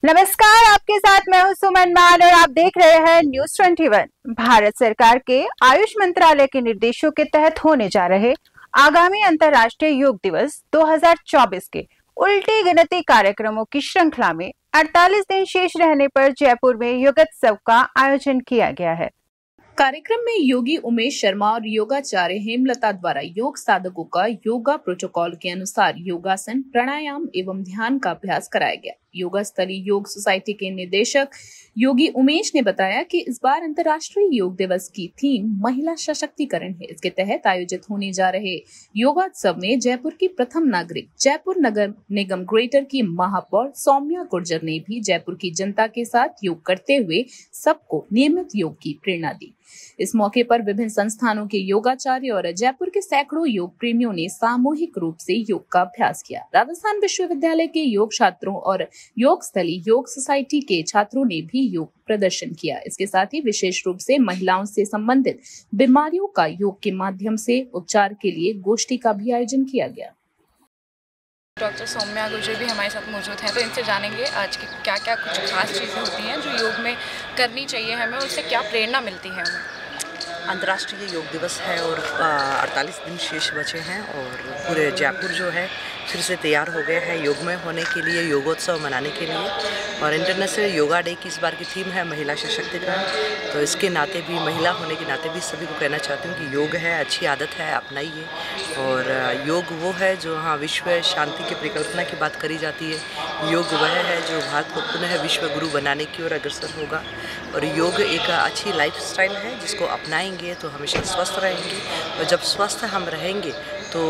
नमस्कार, आपके साथ मैं हूं सुमन मान और आप देख रहे हैं न्यूज 21। भारत सरकार के आयुष मंत्रालय के निर्देशों के तहत होने जा रहे आगामी अंतर्राष्ट्रीय योग दिवस 2024 के उल्टी गिनती कार्यक्रमों की श्रृंखला में 48 दिन शेष रहने पर जयपुर में योगोत्सव का आयोजन किया गया है। कार्यक्रम में योगी उमेश शर्मा और योगाचार्य हेमलता द्वारा योग साधकों का योगा प्रोटोकॉल के अनुसार योगासन, प्राणायाम एवं ध्यान का अभ्यास कराया गया। योगा स्थली योग सोसाइटी के निदेशक योगी उमेश ने बताया कि इस बार अंतर्राष्ट्रीय योग दिवस की थीम महिला सशक्तिकरण है। इसके तहत आयोजित होने जा रहे योगोत्सव में जयपुर की प्रथम नागरिक, जयपुर नगर निगम ग्रेटर की महापौर सौम्या गुर्जर ने भी जयपुर की जनता के साथ योग करते हुए सबको नियमित योग की प्रेरणा दी। इस मौके पर विभिन्न संस्थानों के योगाचार्य और जयपुर के सैकड़ों योग प्रेमियों ने सामूहिक रूप से योग का अभ्यास किया। राजस्थान विश्वविद्यालय के योग छात्रों और योग स्थली योग सोसाइटी के छात्रों ने भी योग प्रदर्शन किया। इसके साथ ही विशेष रूप से महिलाओं से संबंधित बीमारियों का योग के माध्यम से उपचार के लिए गोष्ठी का भी आयोजन किया गया। डॉक्टर सौम्या गुर्जर भी हमारे साथ मौजूद हैं, तो इनसे जानेंगे आज की क्या क्या कुछ खास चीज़ें होती हैं जो योग में करनी चाहिए हमें, उससे क्या प्रेरणा मिलती है हमें। अंतर्राष्ट्रीय योग दिवस है और 48 दिन शेष बचे हैं और पूरे जयपुर जो है फिर से तैयार हो गया है योग में होने के लिए, योगोत्सव मनाने के लिए। और इंटरनेशनल योगा डे की इस बार की थीम है महिला सशक्तिकरण। तो इसके नाते भी, महिला होने के नाते भी सभी को कहना चाहती हूँ कि योग है, अच्छी आदत है, अपनाइए। और योग वो है जो विश्व शांति की परिकल्पना की बात करी जाती है। योग वह है जो भारत को पुनः विश्व गुरु बनाने की ओर अग्रसर होगा। और योग एक अच्छी लाइफस्टाइल है जिसको अपनाएंगे तो हमेशा स्वस्थ रहेंगे। और जब स्वस्थ हम रहेंगे तो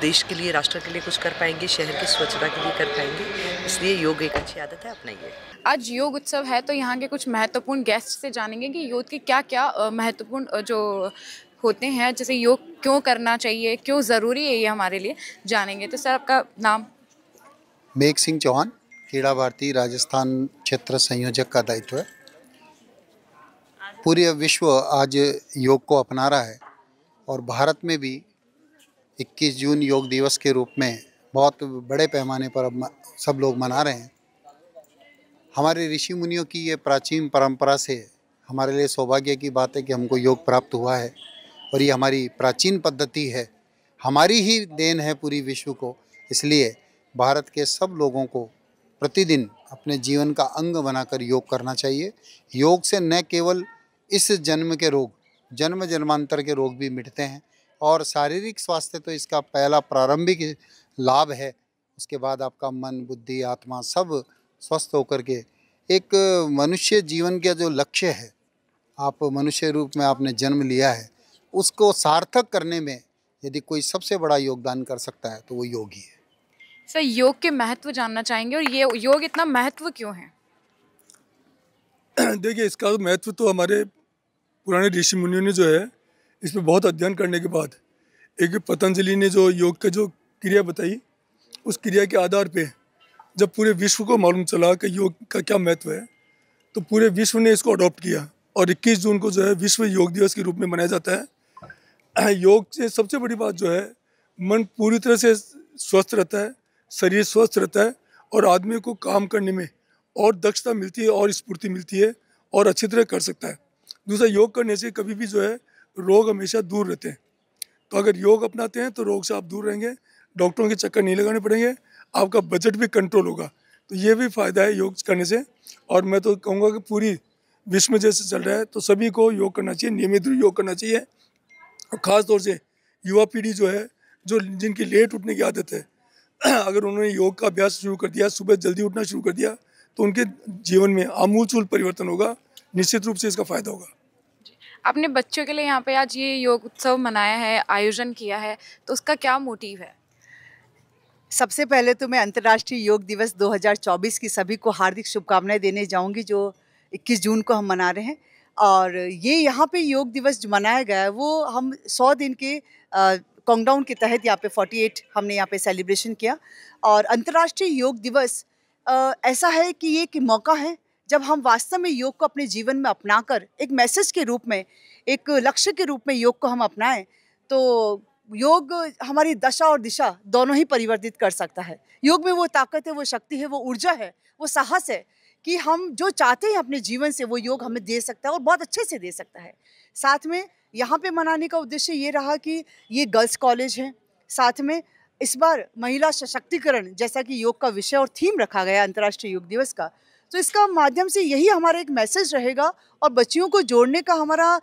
देश के लिए, राष्ट्र के लिए कुछ कर पाएंगे, शहर की स्वच्छता के लिए कर पाएंगे। इसलिए योग एक अच्छी आदत है, अपनाइए। आज योग उत्सव है तो यहाँ के कुछ महत्वपूर्ण गेस्ट से जानेंगे कि योग के क्या क्या महत्वपूर्ण जो होते हैं, जैसे योग क्यों करना चाहिए, क्यों ज़रूरी है, ये हमारे लिए जानेंगे। तो सर, आपका नाम? मेघ सिंह चौहान, क्रीड़ा भारती राजस्थान क्षेत्र संयोजक का दायित्व है। पूरे विश्व आज योग को अपना रहा है और भारत में भी 21 जून योग दिवस के रूप में बहुत बड़े पैमाने पर अब सब लोग मना रहे हैं। हमारे ऋषि मुनियों की ये प्राचीन परंपरा से हमारे लिए सौभाग्य की बात है कि हमको योग प्राप्त हुआ है और ये हमारी प्राचीन पद्धति है, हमारी ही देन है पूरी विश्व को। इसलिए भारत के सब लोगों को प्रतिदिन अपने जीवन का अंग बनाकर योग करना चाहिए। योग से न केवल इस जन्म के रोग, जन्म जन्मांतर के रोग भी मिटते हैं और शारीरिक स्वास्थ्य तो इसका पहला प्रारंभिक लाभ है। उसके बाद आपका मन, बुद्धि, आत्मा सब स्वस्थ होकर के एक मनुष्य जीवन का जो लक्ष्य है, आप मनुष्य रूप में आपने जन्म लिया है, उसको सार्थक करने में यदि कोई सबसे बड़ा योगदान कर सकता है तो वो योग ही है। सर, योग के महत्व जानना चाहेंगे और ये योग इतना महत्व क्यों है? देखिए, इसका महत्व तो हमारे पुराने ऋषि मुनियों ने जो है इस पर बहुत अध्ययन करने के बाद एक पतंजलि ने जो योग का जो क्रिया बताई, उस क्रिया के आधार पे जब पूरे विश्व को मालूम चला कि योग का क्या महत्व है, तो पूरे विश्व ने इसको अडॉप्ट किया और 21 जून को जो है विश्व योग दिवस के रूप में मनाया जाता है। योग से सबसे बड़ी बात जो है, मन पूरी तरह से स्वस्थ रहता है, शरीर स्वस्थ रहता है और आदमी को काम करने में और दक्षता मिलती है और स्फूर्ति मिलती है और अच्छी तरह कर सकता है। दूसरा, योग करने से कभी भी जो है रोग हमेशा दूर रहते हैं। तो अगर योग अपनाते हैं तो रोग से आप दूर रहेंगे, डॉक्टरों के चक्कर नहीं लगाने पड़ेंगे, आपका बजट भी कंट्रोल होगा। तो ये भी फ़ायदा है योग करने से। और मैं तो कहूँगा कि पूरी विश्व में जैसे चल रहा है तो सभी को योग करना चाहिए, नियमित योग करना चाहिए। और ख़ास तौर से युवा पीढ़ी जो है, जो जिनकी लेट उठने की आदत है, अगर उन्होंने योग का अभ्यास शुरू कर दिया, सुबह जल्दी उठना शुरू कर दिया, तो उनके जीवन में आमूलचूल परिवर्तन होगा। निश्चित रूप से इसका फ़ायदा होगा। आपने बच्चों के लिए यहाँ पे आज ये योग उत्सव मनाया है, आयोजन किया है, तो उसका क्या मोटिव है? सबसे पहले तो मैं अंतर्राष्ट्रीय योग दिवस 2024 की सभी को हार्दिक शुभकामनाएं देने जाऊंगी, जो 21 जून को हम मना रहे हैं। और ये यहाँ पे योग दिवस जो मनाया गया है वो हम 100 दिन के काउंटडाउन के तहत यहाँ पे 48 हमने यहाँ पे सेलिब्रेशन किया। और अंतर्राष्ट्रीय योग दिवस ऐसा है कि ये एक मौका है जब हम वास्तव में योग को अपने जीवन में अपनाकर एक मैसेज के रूप में, एक लक्ष्य के रूप में योग को हम अपनाएं, तो योग हमारी दशा और दिशा दोनों ही परिवर्तित कर सकता है। योग में वो ताकत है, वो शक्ति है, वो ऊर्जा है, वो साहस है कि हम जो चाहते हैं अपने जीवन से वो योग हमें दे सकता है और बहुत अच्छे से दे सकता है। साथ में यहाँ पे मनाने का उद्देश्य ये रहा कि ये गर्ल्स कॉलेज है, साथ में इस बार महिला सशक्तिकरण जैसा कि योग का विषय और थीम रखा गया अंतर्राष्ट्रीय योग दिवस का, तो इसका माध्यम से यही हमारा एक मैसेज रहेगा और बच्चियों को जोड़ने का हमारा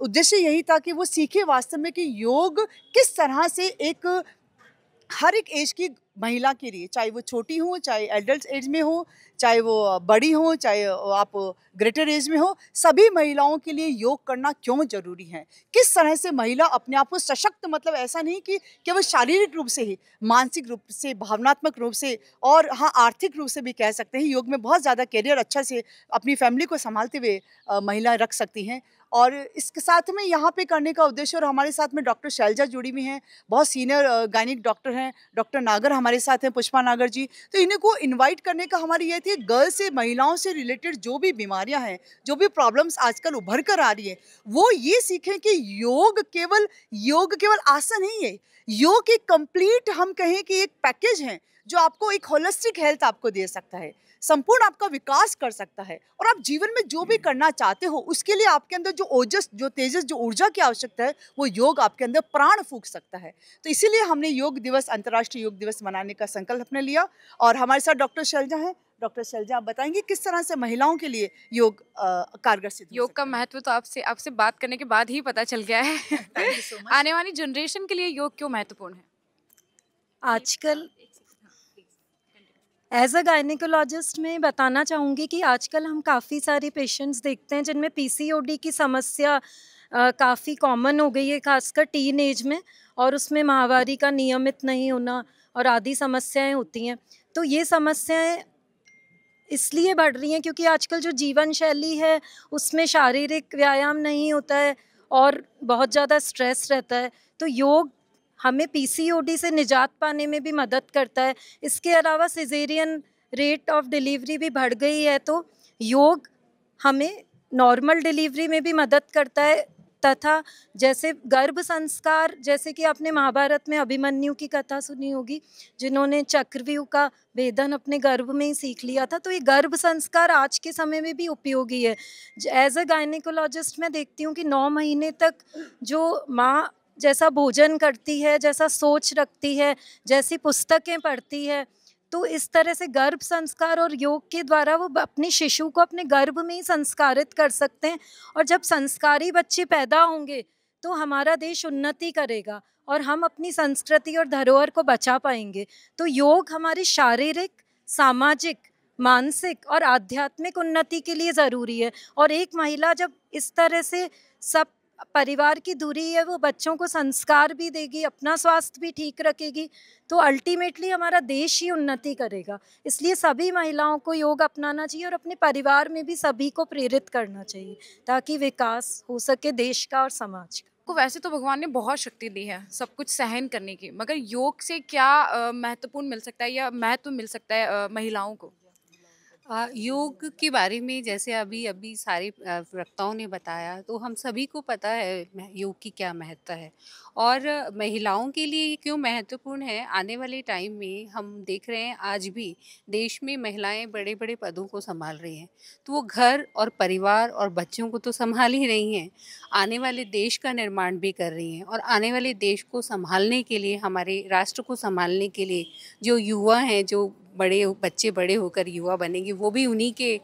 उद्देश्य यही था कि वो सीखे वास्तव में कि योग किस तरह से एक हर एक एज की महिला के लिए, चाहे वो छोटी हो, चाहे एडल्ट एज में हो, चाहे वो बड़ी हो, चाहे आप ग्रेटर एज में हो, सभी महिलाओं के लिए योग करना क्यों ज़रूरी है। किस तरह से महिला अपने आप को सशक्त, मतलब ऐसा नहीं कि केवल शारीरिक रूप से ही, मानसिक रूप से, भावनात्मक रूप से और हाँ आर्थिक रूप से भी कह सकते हैं। योग में बहुत ज़्यादा करियर अच्छा से अपनी फैमिली को संभालते हुए महिलाएं रख सकती हैं। और इसके साथ में यहाँ पे करने का उद्देश्य, और हमारे साथ में डॉक्टर शैलजा जुड़ी हुई हैं, बहुत सीनियर गायनिक डॉक्टर हैं, डॉक्टर नागर हमारे साथ हैं, पुष्पा नागर जी। तो इन्हीं को इनवाइट करने का हमारी ये थी, गर्ल्स से, महिलाओं से रिलेटेड जो भी बीमारियां हैं, जो भी प्रॉब्लम्स आजकल उभर कर आ रही है, वो ये सीखें कि योग केवल आसन नहीं है, योग एक कंप्लीट, हम कहें कि एक पैकेज है जो आपको एक होलिस्टिक हेल्थ आपको दे सकता है, संपूर्ण आपका विकास कर सकता है। और आप जीवन में जो भी करना चाहते हो उसके लिए आपके अंदर जो ओजस, जो तेजस, जो ऊर्जा की आवश्यकता है, वो योग आपके अंदर प्राण फूंक सकता है। तो इसीलिए हमने योग दिवस, अंतर्राष्ट्रीय योग दिवस मनाने का संकल्प अपने लिया। और हमारे साथ डॉक्टर शैलजा हैं। डॉक्टर शैलजा, आप बताएंगे किस तरह से महिलाओं के लिए योग कारगर सिद्ध हो योग सकता का महत्व तो आपसे बात करने के बाद ही पता चल गया है। Thank you so much. आने वाली जनरेशन के लिए योग क्यों महत्वपूर्ण है? आजकल एज अ गायनिकोलॉजिस्ट मैं बताना चाहूँगी कि आजकल हम काफ़ी सारे पेशेंट्स देखते हैं जिनमें पीसीओडी की समस्या काफ़ी कॉमन हो गई है, खासकर टीन एज में, और उसमें माहवारी का नियमित नहीं होना और आदि समस्याएं होती हैं। तो ये समस्याएं इसलिए बढ़ रही हैं क्योंकि आजकल जो जीवन शैली है उसमें शारीरिक व्यायाम नहीं होता है और बहुत ज़्यादा स्ट्रेस रहता है। तो योग हमें पीसीओडी से निजात पाने में भी मदद करता है। इसके अलावा सिजेरियन रेट ऑफ डिलीवरी भी बढ़ गई है, तो योग हमें नॉर्मल डिलीवरी में भी मदद करता है। तथा जैसे गर्भ संस्कार, जैसे कि आपने महाभारत में अभिमन्यु की कथा सुनी होगी, जिन्होंने चक्रव्यूह का भेदन अपने गर्भ में ही सीख लिया था, तो ये गर्भ संस्कार आज के समय में भी उपयोगी है। एज अ गायनिकोलॉजिस्ट मैं देखती हूँ कि 9 महीने तक जो माँ जैसा भोजन करती है, जैसा सोच रखती है, जैसी पुस्तकें पढ़ती है, तो इस तरह से गर्भ संस्कार और योग के द्वारा वो अपने शिशु को अपने गर्भ में ही संस्कारित कर सकते हैं। और जब संस्कारी बच्चे पैदा होंगे तो हमारा देश उन्नति करेगा और हम अपनी संस्कृति और धरोहर को बचा पाएंगे। तो योग हमारी शारीरिक, सामाजिक, मानसिक और आध्यात्मिक उन्नति के लिए ज़रूरी है। और एक महिला जब इस तरह से सब परिवार की दूरी है, वो बच्चों को संस्कार भी देगी, अपना स्वास्थ्य भी ठीक रखेगी, तो अल्टीमेटली हमारा देश ही उन्नति करेगा। इसलिए सभी महिलाओं को योग अपनाना चाहिए और अपने परिवार में भी सभी को प्रेरित करना चाहिए ताकि विकास हो सके देश का और समाज का। को वैसे तो भगवान ने बहुत शक्ति दी है सब कुछ सहन करने की, मगर योग से क्या महत्वपूर्ण मिल सकता है या महत्व मिल सकता है महिलाओं को? योग के बारे में जैसे अभी सारे वक्ताओं ने बताया, तो हम सभी को पता है योग की क्या महत्ता है और महिलाओं के लिए ये क्यों महत्वपूर्ण है। आने वाले टाइम में हम देख रहे हैं आज भी देश में महिलाएं बड़े बड़े पदों को संभाल रही हैं, तो वो घर और परिवार और बच्चों को तो संभाल ही रही हैं, आने वाले देश का निर्माण भी कर रही हैं। और आने वाले देश को संभालने के लिए, हमारे राष्ट्र को संभालने के लिए जो युवा हैं, जो बच्चे बड़े होकर युवा बनेंगे, वो भी उन्हीं के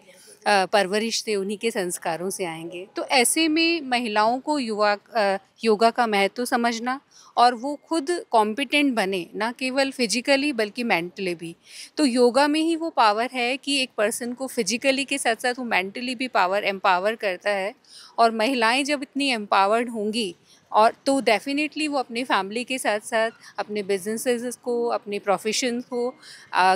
परवरिश से, उन्हीं के संस्कारों से आएंगे। तो ऐसे में महिलाओं को योगा का महत्व समझना और वो खुद कॉम्पिटेंट बने, ना केवल फिजिकली बल्कि मेंटली भी। तो योगा में ही वो पावर है कि एक पर्सन को फिजिकली के साथ साथ वो मेंटली भी एम्पावर करता है। और महिलाएं जब इतनी एम्पावर्ड होंगी और तो डेफिनेटली वो अपने फैमिली के साथ साथ अपने बिजनेसेस को, अपने प्रोफेशन को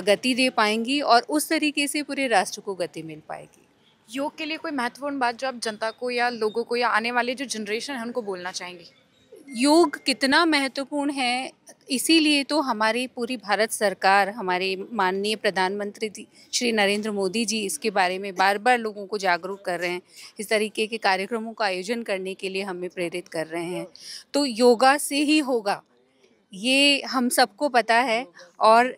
गति दे पाएंगी और उस तरीके से पूरे राष्ट्र को गति मिल पाएगी। योग के लिए कोई महत्वपूर्ण बात जो आप जनता को या लोगों को या आने वाले जो जनरेशन है उनको बोलना चाहेंगे? योग कितना महत्वपूर्ण है, इसीलिए तो हमारी पूरी भारत सरकार, हमारे माननीय प्रधानमंत्री श्री नरेंद्र मोदी जी इसके बारे में बार बार लोगों को जागरूक कर रहे हैं, इस तरीके के कार्यक्रमों का आयोजन करने के लिए हमें प्रेरित कर रहे हैं। तो योगा से ही होगा, ये हम सबको पता है और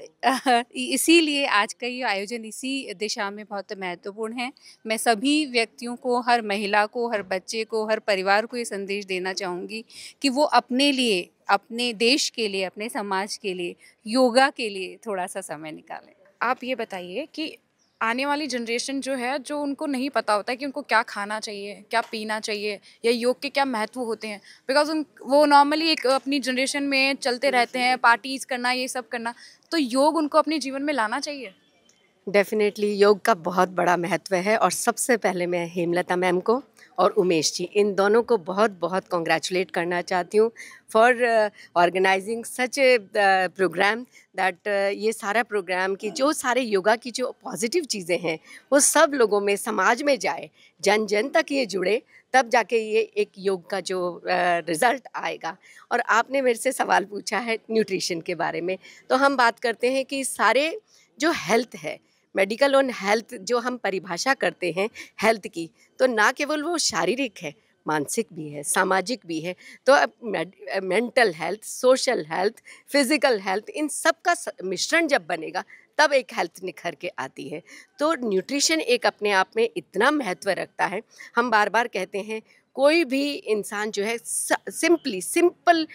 इसीलिए आज का ये आयोजन इसी दिशा में बहुत महत्वपूर्ण है। मैं सभी व्यक्तियों को, हर महिला को, हर बच्चे को, हर परिवार को ये संदेश देना चाहूँगी कि वो अपने लिए, अपने देश के लिए, अपने समाज के लिए, योगा के लिए थोड़ा सा समय निकालें। आप ये बताइए कि आने वाली जनरेशन जो है, जो उनको नहीं पता होता है कि उनको क्या खाना चाहिए, क्या पीना चाहिए या योग के क्या महत्व होते हैं, बिकॉज वो नॉर्मली एक अपनी जनरेशन में चलते रहते हैं, पार्टीज करना, ये सब करना, तो योग उनको अपने जीवन में लाना चाहिए। डेफिनेटली योग का बहुत बड़ा महत्व है और सबसे पहले मैं हेमलता मैम को और उमेश जी, इन दोनों को बहुत बहुत कॉन्ग्रेचुलेट करना चाहती हूँ for organizing such a programme that ये सारा प्रोग्राम की जो सारे योगा की जो पॉजिटिव चीज़ें हैं वो सब लोगों में, समाज में जाए, जन जन तक ये जुड़े, तब जाके ये एक योग का जो रिज़ल्ट आएगा। और आपने मेरे से सवाल पूछा है न्यूट्रिशन के बारे में, तो हम बात करते हैं कि सारे जो हेल्थ है, मेडिकल ऑन हेल्थ जो हम परिभाषा करते हैं हेल्थ की, तो ना केवल वो शारीरिक है, मानसिक भी है, सामाजिक भी है। तो अब mental health, social health, physical health, इन सब का मिश्रण जब बनेगा तब एक हेल्थ निखर के आती है। तो न्यूट्रिशन एक अपने आप में इतना महत्व रखता है। हम बार बार कहते हैं कोई भी इंसान जो है सिंपल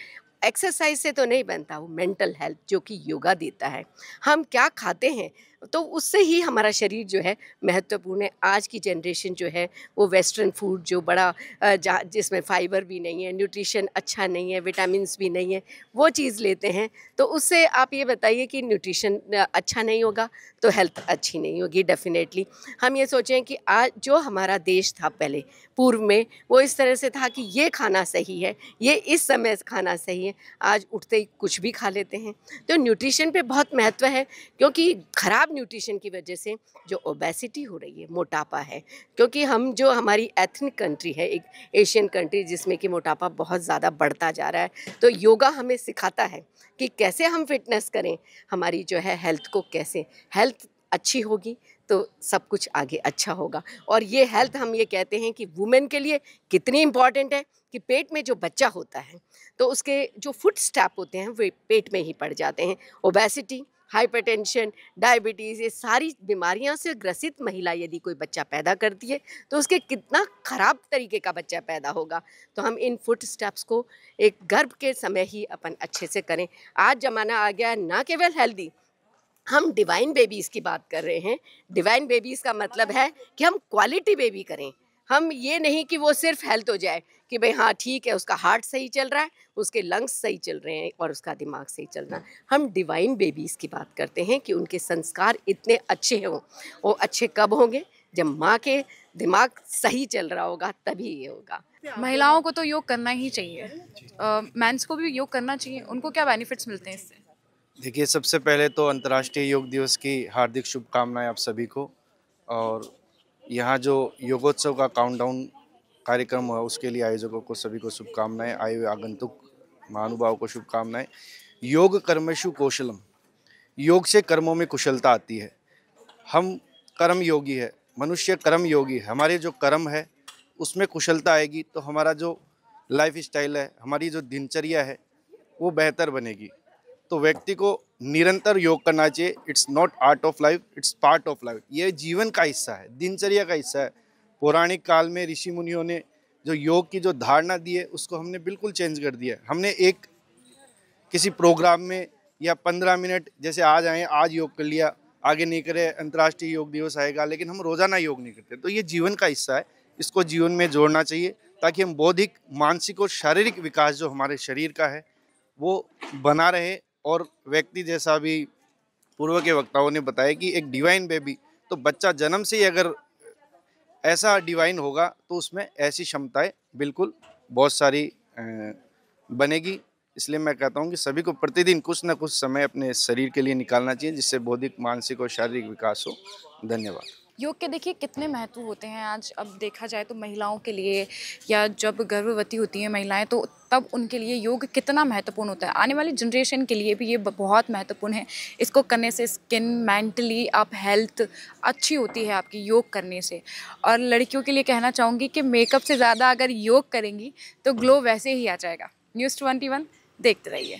एक्सरसाइज से तो नहीं बनता, वो मेंटल हेल्थ जो कि योगा देता है। हम क्या खाते हैं तो उससे ही हमारा शरीर जो है महत्वपूर्ण है। आज की जनरेशन जो है वो वेस्टर्न फूड जो बड़ा जिसमें फाइबर भी नहीं है, न्यूट्रिशन अच्छा नहीं है, विटामिन्स भी नहीं है, वो चीज़ लेते हैं। तो उससे आप ये बताइए कि न्यूट्रिशन अच्छा नहीं होगा तो हेल्थ अच्छी नहीं होगी। डेफिनेटली हम ये सोचें कि आज जो हमारा देश था पहले पूर्व में, वो इस तरह से था कि ये खाना सही है, ये इस समय खाना सही है। आज उठते ही कुछ भी खा लेते हैं। तो न्यूट्रिशन पे बहुत महत्व है, क्योंकि खराब न्यूट्रिशन की वजह से जो ओबेसिटी हो रही है, मोटापा है, क्योंकि हम जो हमारी एथनिक कंट्री है, एक एशियन कंट्री जिसमें कि मोटापा बहुत ज़्यादा बढ़ता जा रहा है, तो योगा हमें सिखाता है कि कैसे हम फिटनेस करें, हमारी जो है हेल्थ को, कैसे हेल्थ अच्छी होगी तो सब कुछ आगे अच्छा होगा। और ये हेल्थ हम ये कहते हैं कि वुमेन के लिए कितनी इम्पॉर्टेंट है कि पेट में जो बच्चा होता है तो उसके जो फुट स्टेप होते हैं वे पेट में ही पड़ जाते हैं। ओबेसिटी, हाइपरटेंशन, डायबिटीज़, ये सारी बीमारियां से ग्रसित महिला यदि कोई बच्चा पैदा करती है तो उसके कितना ख़राब तरीके का बच्चा पैदा होगा। तो हम इन फुट स्टेप्स को एक गर्भ के समय ही अपन अच्छे से करें। आज ज़माना आ गया ना केवल हेल्दी, हम डिवाइन बेबीज़ की बात कर रहे हैं। डिवाइन बेबीज़ का मतलब है कि हम क्वालिटी बेबी करें। हम ये नहीं कि वो सिर्फ हेल्थ हो जाए कि भाई हाँ ठीक है, उसका हार्ट सही चल रहा है, उसके लंग्स सही चल रहे हैं और उसका दिमाग सही चल रहा है। हम डिवाइन बेबीज़ की बात करते हैं कि उनके संस्कार इतने अच्छे हों। वो अच्छे कब होंगे? जब माँ के दिमाग सही चल रहा होगा, तभी ये होगा। महिलाओं को तो योग करना ही चाहिए, मेंस को भी योग करना चाहिए। उनको क्या बेनिफिट्स मिलते हैं इससे? देखिए, सबसे पहले तो अंतर्राष्ट्रीय योग दिवस की हार्दिक शुभकामनाएं आप सभी को। और यहाँ जो योगोत्सव का काउंटडाउन कार्यक्रम हुआ उसके लिए आयोजकों को सभी को शुभकामनाएं, आए हुए आगंतुक महानुभाव को शुभकामनाएं। योग कर्मशु कौशलम, योग से कर्मों में कुशलता आती है। हम कर्म योगी है, मनुष्य कर्म योगी है। हमारे जो कर्म है उसमें कुशलता आएगी तो हमारा जो लाइफ स्टाइल है, हमारी जो दिनचर्या है वो बेहतर बनेगी। तो व्यक्ति को निरंतर योग करना चाहिए। It's not art of life, it's part of life. ये जीवन का हिस्सा है, दिनचर्या का हिस्सा है। पौराणिक काल में ऋषि मुनियों ने जो योग की जो धारणा दी है उसको हमने बिल्कुल चेंज कर दिया है। हमने एक किसी प्रोग्राम में या 15 मिनट जैसे आज आए, आज योग कर लिया, आगे नहीं करे, अंतर्राष्ट्रीय योग दिवस आएगा, लेकिन हम रोज़ाना योग नहीं करते। तो ये जीवन का हिस्सा है, इसको जीवन में जोड़ना चाहिए ताकि हम बौद्धिक, मानसिक और शारीरिक विकास जो हमारे शरीर का है वो बना रहे। और व्यक्ति, जैसा अभी पूर्व के वक्ताओं ने बताया कि एक डिवाइन बेबी, तो बच्चा जन्म से ही अगर ऐसा डिवाइन होगा तो उसमें ऐसी क्षमताएं बिल्कुल बहुत सारी बनेगी। इसलिए मैं कहता हूं कि सभी को प्रतिदिन कुछ न कुछ समय अपने शरीर के लिए निकालना चाहिए जिससे बौद्धिक, मानसिक और शारीरिक विकास हो। धन्यवाद। योग के देखिए कितने महत्व होते हैं आज। अब देखा जाए तो महिलाओं के लिए, या जब गर्भवती होती हैं महिलाएं तो तब उनके लिए योग कितना महत्वपूर्ण होता है। आने वाली जनरेशन के लिए भी ये बहुत महत्वपूर्ण है। इसको करने से स्किन, मेंटली आप हेल्थ अच्छी होती है आपकी योग करने से। और लड़कियों के लिए कहना चाहूँगी कि मेकअप से ज़्यादा अगर योग करेंगी तो ग्लो वैसे ही आ जाएगा। News 21 देखते रहिए।